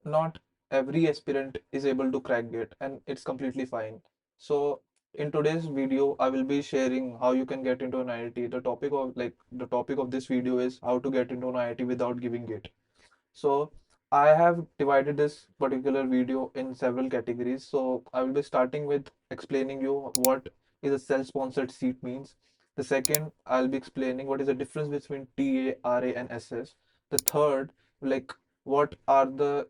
not every aspirant is able to crack GATE, and it's completely fine. So in today's video, I will be sharing how you can get into an IIT. The topic of this video is how to get into an IIT without giving GATE. So I have divided this particular video in several categories. So I will be starting with explaining you what is a self-sponsored seat means. The second, I'll be explaining what is the difference between TA, RA, and SS. The third, like what are the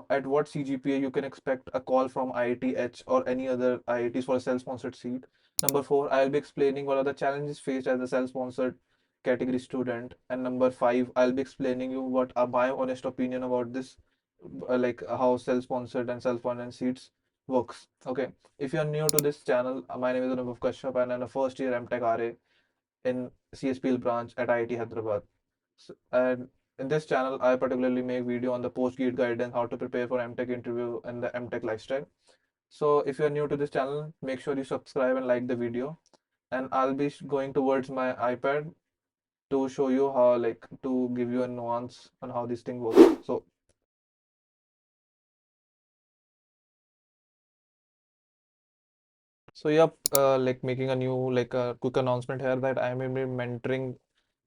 at what CGPA you can expect a call from IITH or any other IITs for a self-sponsored seat. Number four, I'll be explaining what are the challenges faced as a self-sponsored category student. And number five, I'll be explaining you what are my honest opinion about this, like how self-sponsored and self-funded seats works. Okay, if you're new to this channel, my name is Anubhav Kashyap and I'm a first year M.Tech RA in CSPL branch at IIT Hyderabad. And in this channel, I particularly make video on the post-GATE guidance, how to prepare for M.Tech interview and the M.Tech lifestyle. So if you're new to this channel, make sure you subscribe and like the video. And I'll be going towards my iPad to show you how, like, to give you a nuance on how this thing works. So yep, like making a new like a quick announcement here that I am be mentoring.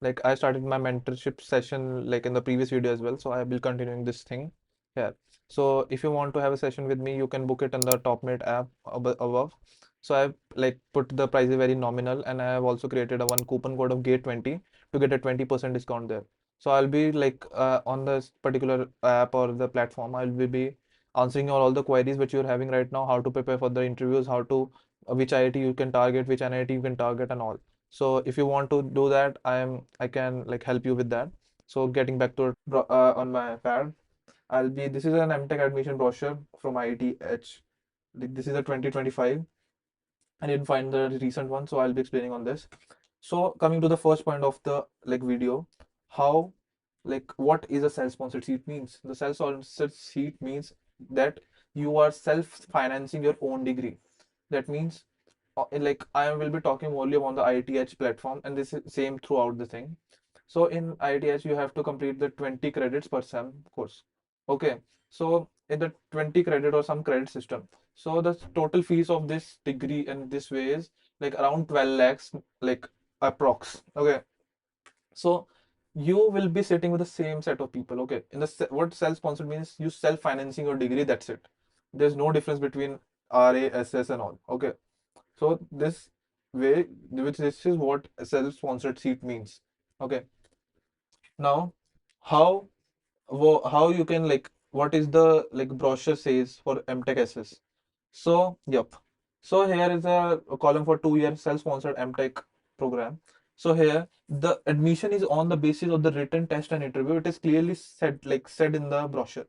Like I started my mentorship session like in the previous video as well, so I will continuing this thing here. So if you want to have a session with me, you can book it in the TopMate app above. So I've like put the price very nominal, and I have also created a one coupon code of Gate20 to get a 20% discount there. So I'll be like on this particular app or the platform, I'll be answering all the queries which you're having right now, how to prepare for the interviews, how to which IIT you can target, which NIT you can target, and all. So if you want to do that, I can like help you with that. So getting back to it on my pad, this is an M.Tech admission brochure from IITH. Like, this is a 2025. I didn't find the recent one, so I'll be explaining on this. So coming to the first point of the like video, how what is a self-sponsored seat means. The self-sponsored seat means that you are self-financing your own degree. That means like I will be talking only on the IITH platform, and this is same throughout the thing. So in IITH you have to complete the 20 credits per sem course. Okay, so in the 20 credit or some credit system, so the total fees of this degree in this way is like around 12 lakhs, like approx. Okay, so you will be sitting with the same set of people. Okay, in the what self-sponsored means, you self-financing your degree. That's it. There's no difference between RA, SS, and all. Okay, so this way, which this is what a self-sponsored seat means. Okay, now how how you can like what is the like brochure says for M.Tech SS. So yep. So here is a column for 2 year self-sponsored M.Tech program. So here the admission is on the basis of the written test and interview. It is clearly said in the brochure.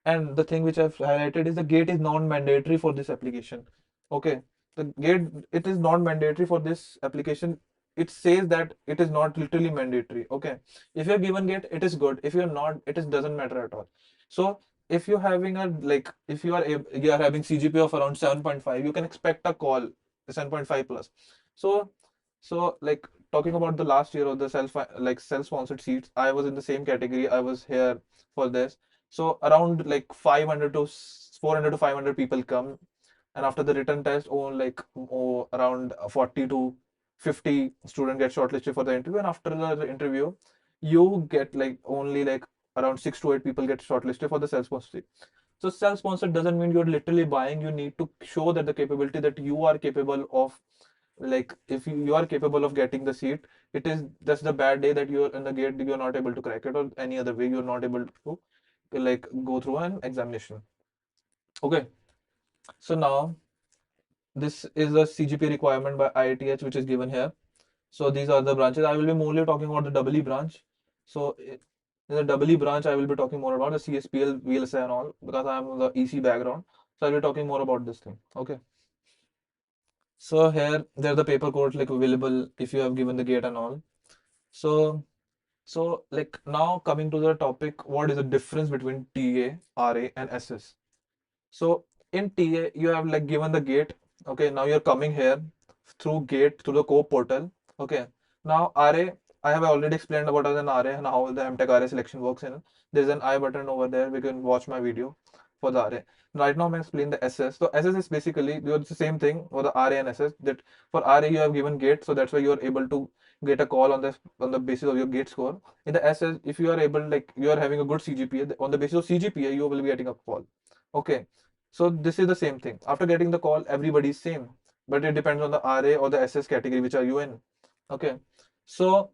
And the thing which I've highlighted is the GATE is non-mandatory for this application. Okay, the GATE, it is not mandatory for this application. It says that it is not literally mandatory. Okay, if you're given GATE, it is good. If you're not, it is doesn't matter at all. So if you're having a like if you are having CGPA of around 7.5, you can expect a call 7.5 plus. So like talking about the last year of the self-sponsored seats, I was in the same category. I was here for this. So around like 500 to 400 to 500 people come, and after the written test, around 40 to 50 students get shortlisted for the interview, and after the interview, you get like only like around 6 to 8 people get shortlisted for the self-sponsored. So self-sponsored doesn't mean you're literally buying. You need to show that the capability that you are capable of, like if you are capable of getting the seat. It is just the bad day that you're in the gate, you're not able to crack it, or any other way you're not able to like go through an examination. Okay, so now this is a CGP requirement by IITH which is given here. So these are the branches. I will be mainly talking about the EE branch. So in the EE branch, I will be talking more about the CSPL, VLSI and all, because I am on the EC background. So I'll be talking more about this thing. Okay. So here there are the paper codes like available if you have given the gate and all. So like now coming to the topic, what is the difference between TA, RA and SS? So in TA, you have like given the gate. Okay, now you're coming here through gate through the co portal. Okay, now RA, I have already explained about as an RA and how the M.Tech RA selection works in. There's an I button over there. We can watch my video for the RA. Right now I'm explaining the SS. So SS is basically the same thing for the RA and SS. That for RA you have given gate, so that's why you are able to get a call on the basis of your gate score. In the SS, if you are able, like you are having a good CGPA, on the basis of CGPA you will be getting a call. Okay. So this is the same thing. After getting the call, everybody is same, but it depends on the RA or the SS category which are you in. Okay. So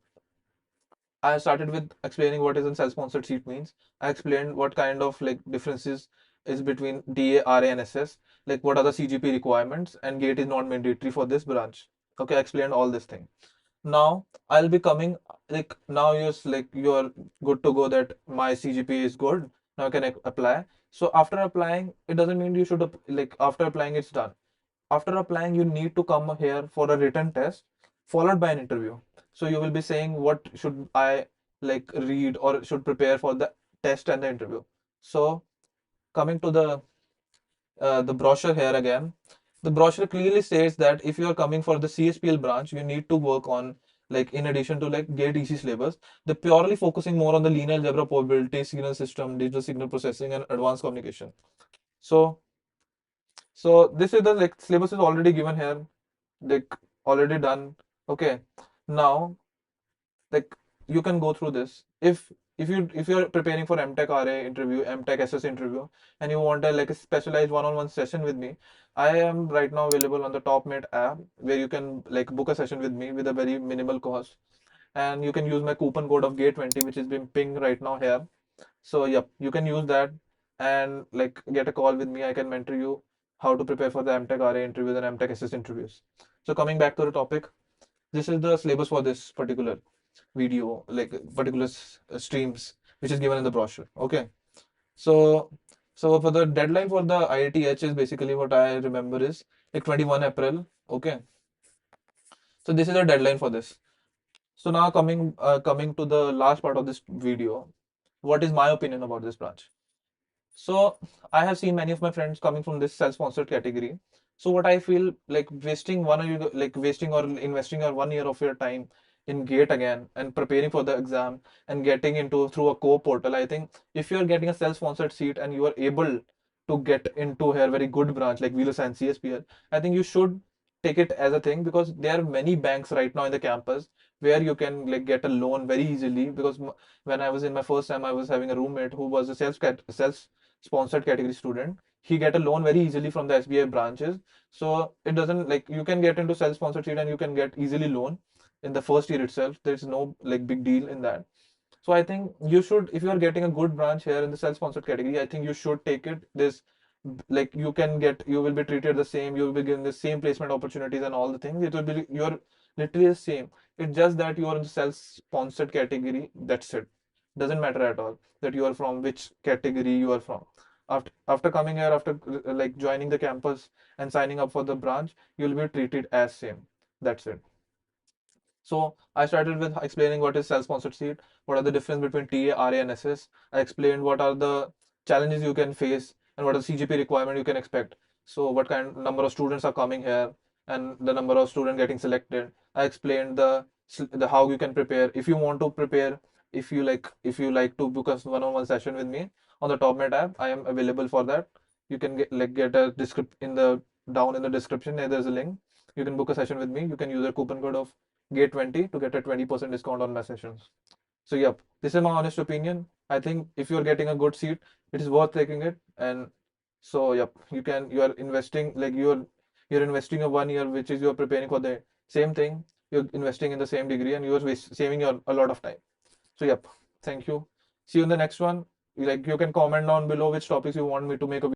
I started with explaining what is a self-sponsored seat means. I explained what kind of like differences is between DA, RA, and SS, like what are the CGP requirements, and gate is not mandatory for this branch. Okay, I explained all this thing. Now I'll be coming, like now you're good to go that my CGPA is good. Now I can apply. So after applying, it doesn't mean you should like after applying it's done. After applying, you need to come here for a written test followed by an interview. So you will be saying what should I like read or should prepare for the test and the interview. So coming to the brochure here again, the brochure clearly states that if you are coming for the CSPL branch, you need to work on, like in addition to like GATE EC syllabus, they're purely focusing more on the linear algebra, probability, signal system, digital signal processing, and advanced communication. So this is the like syllabus is already given here, like already done. Okay, now like you can go through this. If you're preparing for M.Tech RA interview, M.Tech SS interview, and you want a like a specialized one-on-one session with me, I am right now available on the TopMate app where you can like book a session with me with a very minimal cost, and you can use my coupon code of Gate20, which is being pinged right now here. So yep, you can use that and like get a call with me. I can mentor you how to prepare for the M.Tech RA interviews and M.Tech SS interviews. So coming back to the topic, this is the syllabus for this particular video, like particular streams, which is given in the brochure. Okay. So for the deadline for the IITH is basically what I remember is like 21 April. Okay. So this is the deadline for this. So now coming to the last part of this video, what is my opinion about this branch? So I have seen many of my friends coming from this self-sponsored category. So what I feel like wasting wasting or investing your 1 year of your time in GATE again and preparing for the exam and getting into through a co-portal. I think if you're getting a self-sponsored seat and you are able to get into a very good branch like Wheeler Science CSPL, I think you should take it as a thing because there are many banks right now in the campus where you can like get a loan very easily because when I was in my first time, I was having a roommate who was a self-sponsored category student. He get a loan very easily from the SBI branches. So it doesn't like you can get into self-sponsored seat and you can get easily loan in the first year itself. There's no like big deal in that. So I think you should, if you are getting a good branch here in the self-sponsored category, I think you should take it. This like you will be treated the same, you will be given the same placement opportunities and all the things. It will be you're literally the same. It's just that you are in the self-sponsored category. That's it. Doesn't matter at all that you are from which category you are from. After coming here, after like joining the campus and signing up for the branch, you'll be treated as same. That's it. So I started with explaining what is self-sponsored seat, what are the difference between TA, RA, and SS. I explained what are the challenges you can face and what are the CGP requirement you can expect. So what kind number of students are coming here and the number of students getting selected. I explained the how you can prepare. If you want to prepare, if you like to book a one-on-one session with me on the TopMate app, I am available for that. You can get a descript in the down in the description. There's a link. You can book a session with me. You can use a coupon code of Gate20 to get a 20% discount on my sessions. So yep, this is my honest opinion. I think if you're getting a good seat, it is worth taking it. And so yep, you are investing like you're investing a 1 year, which is you're preparing for the same thing. You're investing in the same degree and you're saving your a lot of time. So yep, thank you. See you in the next one. Like you can comment down below which topics you want me to make a